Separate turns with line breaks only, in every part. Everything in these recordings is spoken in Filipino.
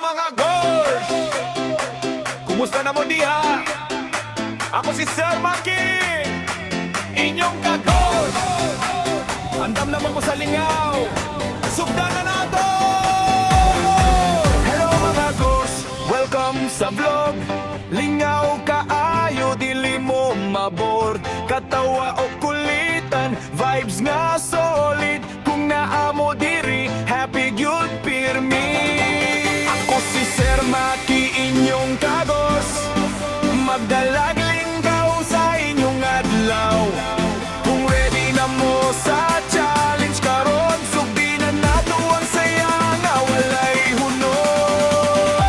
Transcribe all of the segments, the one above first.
mga gors! Kumusta na mo diha? Ako si Sir Maki, inyong kagors! Andam naman ko sa lingaw, sugdan na nato! Hello mga gors, welcome sa vlog. Lingaw kaayo, dili mo mabord. Katawa o kulitan, vibes nga solid. Kung naamo diri, happy good pirmi. Ako si Sir Maki, inyong kagos. Magdalag linggaw sa inyong adlaw. Kung ready na mo sa challenge karon, sugdinan nato ang saya nga walay hunod.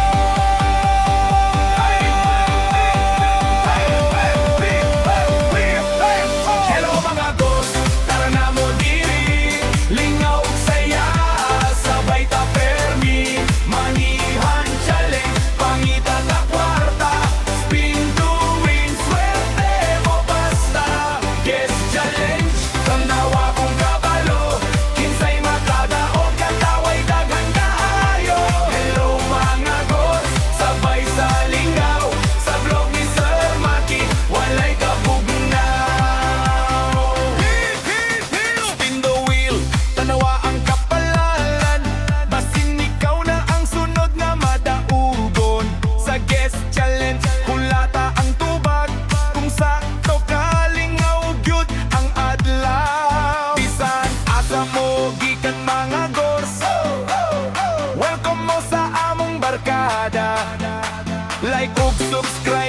Hello mga gos, tara na mo diri. Lingaw ug saya, sabay ta permi. Manihan challenge, pangita ta kwarta. Spin to win, swerte mo basta. Guess challenge, tanawa kong kabalo. Kinsay makadaog, kataway daghan kaayo. Hello mga gos, sabay sa lingaw. Sa vlog ni Sir Maki, walay kabugnaw. Spin the wheel, tanawa ang kapalalan. Basin ikaw na ang sunod na madaugon. Sa guest challenge, hulata ang tubag. Kung sakto ka, lingaw gyud ang adlaw. Bisan asa mo gikan mga gors, welcome mo sa among barkada. Like ug subscribe